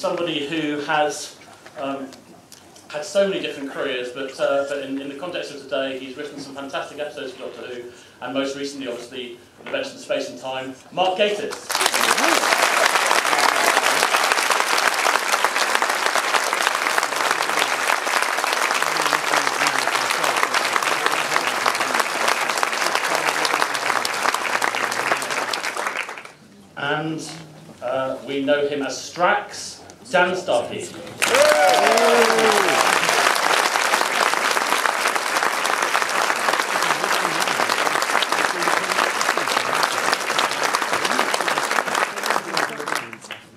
somebody who has had so many different careers, but in the context of today, he's written some fantastic episodes for Doctor Who, and most recently, obviously, an Adventures in Space and Time, Mark Gatiss. And we know him as Strax, Dan Starkey.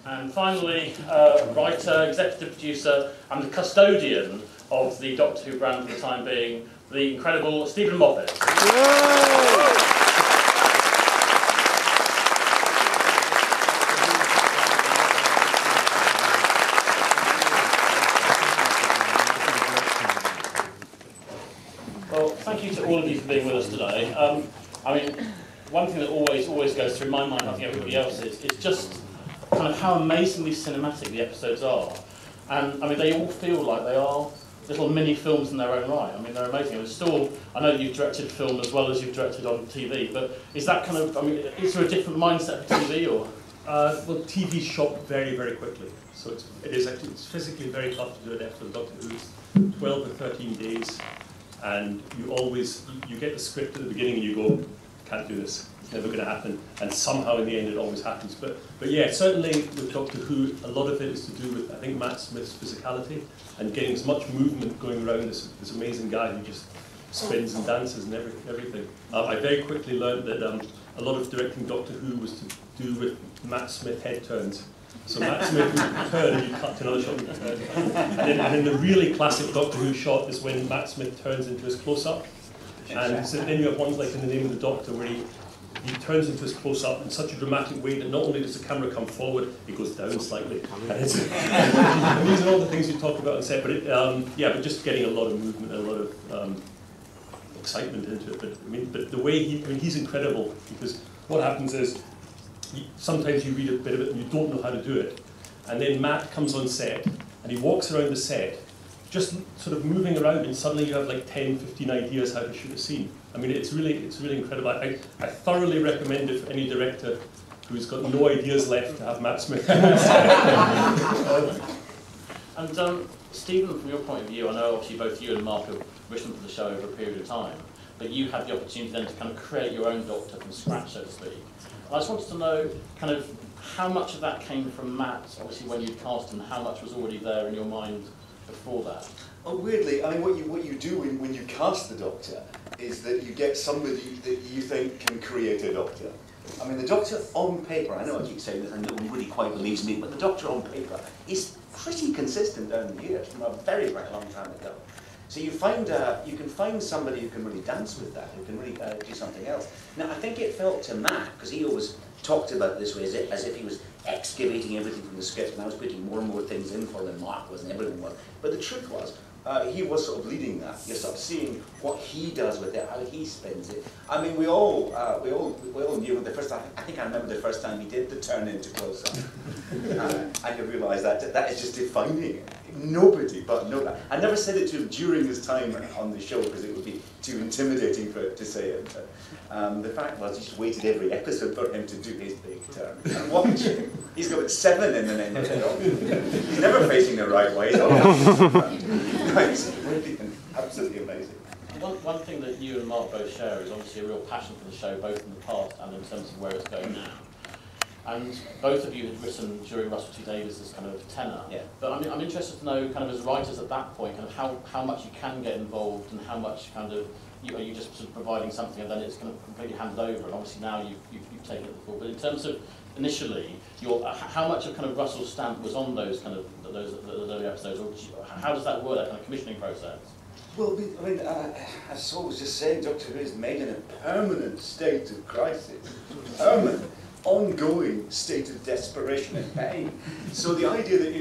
And finally, writer, executive producer, and the custodian of the Doctor Who brand for the time being, the incredible Stephen Moffat. Well, thank you to all of you for being with us today. I mean, one thing that always goes through my mind, I think everybody else's, is just kind of how amazingly cinematic the episodes are. And I mean, they all feel like they are little mini films in their own right. I mean, they're amazing. And still, I know you've directed film as well as you've directed on TV, but is that kind of, I mean, is there a different mindset for TV or? Well, TV shot very, very quickly. So it's physically very tough to do an episode of Doctor Who. It's 12 or 13 days. And you get the script at the beginning and you go, can't do this, it's never going to happen. And somehow in the end it always happens. But yeah, certainly with Doctor Who, a lot of it is to do with, I think, Matt Smith's physicality and getting as much movement going around this amazing guy who just spins and dances and everything. I very quickly learned that a lot of directing Doctor Who was to do with Matt Smith head turns. So Matt Smith would turn and you cut to another shot and turn. And then the really classic Doctor Who shot is when Matt Smith turns into his close-up. And so then you have ones like in The Name of the Doctor where he turns into his close-up in such a dramatic way that not only does the camera come forward, it goes down slightly. And these are all the things you talk about on set, but but just getting a lot of movement and a lot of excitement into it. But the way he's incredible, because what happens is, sometimes you read a bit of it and you don't know how to do it. And then Matt comes on set and he walks around the set, just sort of moving around, and suddenly you have like 10, 15 ideas how to shoot a scene. I mean, it's really incredible. I thoroughly recommend it for any director who's got no ideas left to have Matt Smith on set. And Stephen, from your point of view, I know obviously both you and Mark have written for the show over a period of time, but you had the opportunity then to kind of create your own Doctor from scratch, so to speak. I just wanted to know kind of how much of that came from Matt, obviously when you'd cast him, how much was already there in your mind before that? Oh, weirdly, I mean, what you do when you cast the Doctor is that you get somebody that you think can create a Doctor. I mean, the Doctor on paper, I know I keep saying this and nobody quite believes me, but the Doctor on paper is pretty consistent down the years from a very, very long time ago. So you can find somebody who can really dance with that, who can really do something else. Now, I think it felt to Matt, because he always talked about it this way, as if he was excavating everything from the script, and I was putting more and more things in for than Mark was and everyone was. But the truth was, he was sort of leading that. You're sort of seeing what he does with it, how he spins it. I mean, we all knew the first time. I think I remember the first time he did the turn into close-up, and you realise that is just defining it. Nobody but nobody. I never said it to him during his time on the show because it would be too intimidating to say it. But the fact was, he just waited every episode for him to do his big turn. And watch him. He's got 7 in the name of it. He's never facing the right way. It's brilliant. Absolutely amazing. One thing that you and Mark both share is obviously a real passion for the show, both in the past and in terms of where it's going now. And both of you had written during Russell T Davies' kind of tenor. Yeah. But I'm interested to know, kind of as writers at that point, kind of how much you can get involved and how much kind of are you just sort of providing something and then it's kind of completely handed over. And obviously now you've taken it before. But in terms of initially, how much of kind of Russell's stamp was on those kind of those early episodes, or how does that work? That kind of commissioning process. Well, I mean, as Saul was just saying, Doctor Who is made in a permanent state of crisis. Permanent. Ongoing state of desperation and pain. So the idea that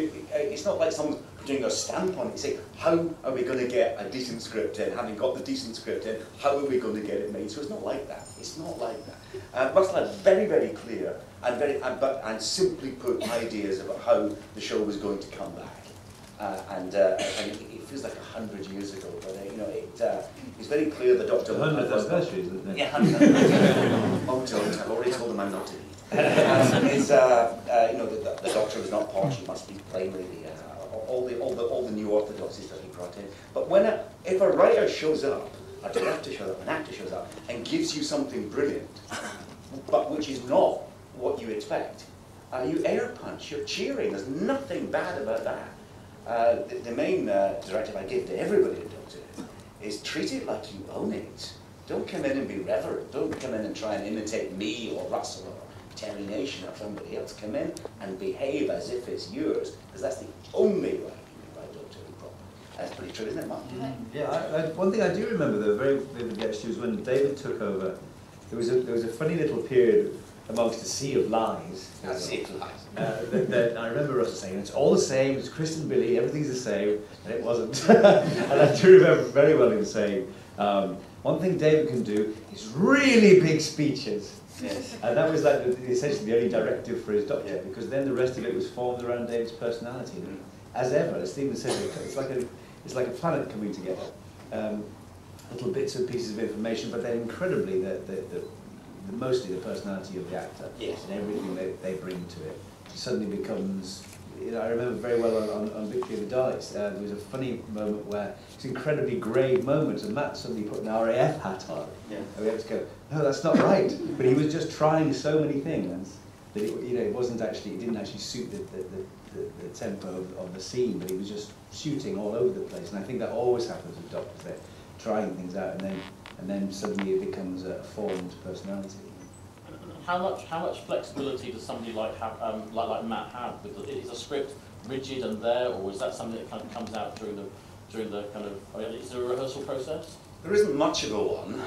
it's not like someone's putting a stamp on it, saying, how are we going to get a decent script in? Having got the decent script in, how are we going to get it made? So it's not like that. It's not like that. Metzstein had very, very clear and simply put ideas about how the show was going to come back. And it feels like 100 years ago, but it's very clear the Doctor... 100th anniversary, isn't it? Yeah, 100th. Oh, don't. I've already told them I'm not to be. The Doctor was not posh. He must be plainly all the new orthodoxies that he brought in. But if a writer shows up, a director shows up, an actor shows up, and gives you something brilliant, but which is not what you expect, you air punch. You're cheering. There's nothing bad about that. The main directive I give to everybody in Doctor Who is treat it like you own it. Don't come in and be reverent. Don't come in and try and imitate me or Russell or Terry Nation or somebody else. Come in and behave as if it's yours, because that's the only way you can write Doctor Who properly. That's pretty true, isn't it, Mark? Yeah, one thing I do remember, though, very vividly actually, was when David took over. There was a funny little period amongst a sea of lies. A sea of lies. That I remember Russell saying, it's all the same, it's Chris and Billy, everything's the same, and it wasn't. And I do remember very well him saying, one thing David can do is really big speeches. Yes. And that was like essentially the only directive for his Doctor, because then the rest of it was formed around David's personality. As ever, as Stephen said, it's like a planet coming together. Little bits and pieces of information, but then incredibly mostly the personality of the actor, yes, and everything they bring to it. It suddenly becomes. I remember very well on Victory of the Daleks, there was a funny moment where it's an incredibly grave moment, and Matt suddenly put an RAF hat on, and we had to go, no, that's not right. But he was just trying so many things that it didn't actually suit the tempo of the scene, but he was just shooting all over the place. And I think that always happens with Doctors. They're trying things out, and then suddenly it becomes a formed personality. How much flexibility does somebody like Matt have? Is a script rigid and there, or is that something that kind of comes out during the kind of? Is there a rehearsal process? There isn't much of a one.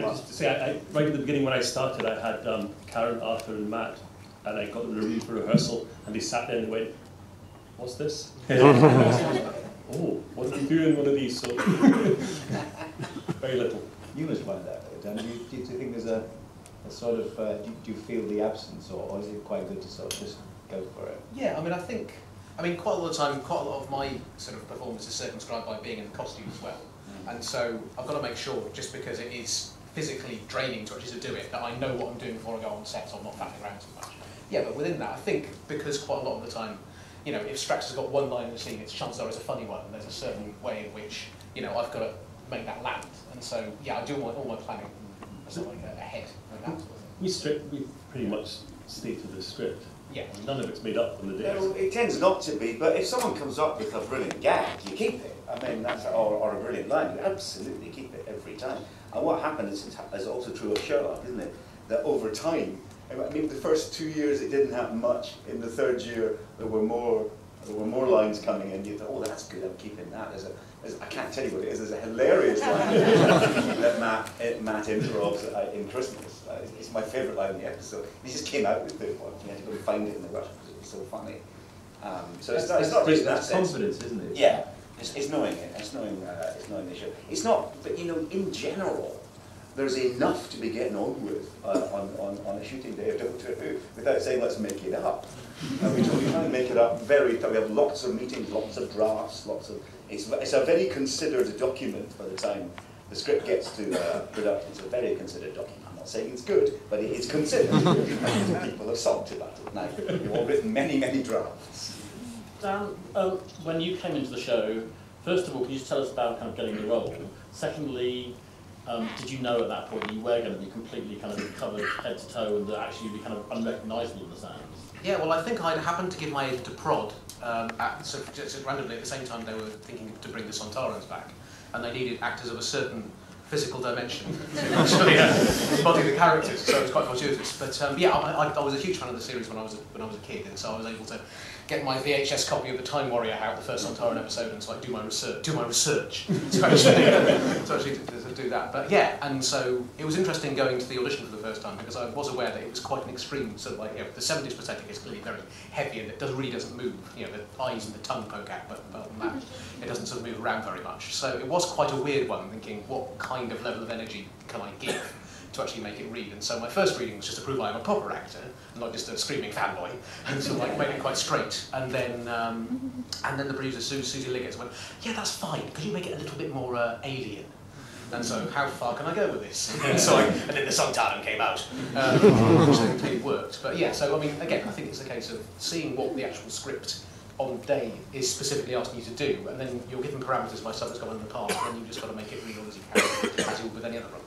Just to say, right at the beginning when I started, I had Karen, Arthur, and Matt, and I got them in a room for rehearsal, and they sat there and went, "What's this?" Oh, what do we do in one of these? So very little. You must find that, Dan. Do you think there's a sort of, do you feel the absence, or is it quite good to sort of just go for it? Yeah, I mean, quite a lot of the time, quite a lot of my sort of performance is circumscribed by being in the costume as well. And so I've got to make sure, just because it is physically draining to actually do it, that I know what I'm doing before I go on set, so I'm not faffing around too much. Yeah, but within that, I think because quite a lot of the time, if Strax has got one line in the scene, it's chances are it's a funny one, and there's a certain way in which, I've got to make that land. And so, yeah, I do all my planning sort of like ahead. We pretty much stay to the script. Yeah. None of it's made up on the day. No, it tends not to be, but if someone comes up with a brilliant gag, you keep it. I mean, or a brilliant line, you absolutely keep it every time. And what happens is also true of Sherlock, isn't it? That over time, I mean, the first 2 years it didn't happen much. In the third year, there were more lines coming in. You thought, oh, that's good, I'm keeping that. I can't tell you what it is. There's a hilarious line that Matt improves in Christmas. It's my favourite line in the episode. He just came out with it once. You had to go find it in the rush because it was so funny. So it's not just in that sense. Confidence, isn't it? Yeah, it's knowing it. It's knowing the show. It's not, but in general, there's enough to be getting on with on a shooting day of Doctor Who without saying let's make it up. And we try and make it up we have lots of meetings, lots of drafts, it's a very considered document by the time the script gets to production. It's a very considered document. I'm not saying it's good, but it is considered. People have sulked about it. Now, we've all written many, many drafts. Dan, when you came into the show, first of all, can you just tell us about kind of getting the role? Secondly, did you know at that point that you were going to be completely kind of covered head to toe and that actually you'd be kind of unrecognisable in the sands? Yeah, well, I think I'd happened to give my aid to Prod just randomly at the same time they were thinking to bring the Sontarans back, and they needed actors of a certain physical dimension to actually embody the characters, so it was quite fortuitous. But yeah, I was a huge fan of the series when I was a kid, and so I was able to get my VHS copy of the Time Warrior out, the first Sontaran episode, and so do my research to actually do that. But yeah, and so it was interesting going to the audition for the first time, because I was aware that it was quite an extreme sort of like, you know, the 70s prosthetic is clearly very heavy and it really doesn't move. You know, the eyes and the tongue poke out, but other than that, it doesn't sort of move around very much. So it was quite a weird one, thinking what kind of level of energy can I give to actually make it read. And so my first reading was just to prove I am a proper actor, and not just a screaming fanboy, and so like made it quite straight. And then the producer Susie Liggett went, yeah, that's fine. Could you make it a little bit more alien? And so how far can I go with this? And so and then the Sontaran came out, which then clearly worked. But yeah, so I mean, again, I think it's a case of seeing what the actual script on day is specifically asking you to do, and then you're given parameters by stuff that's gone on in the past, and then you just got to make it real as you can, as you would with any other role.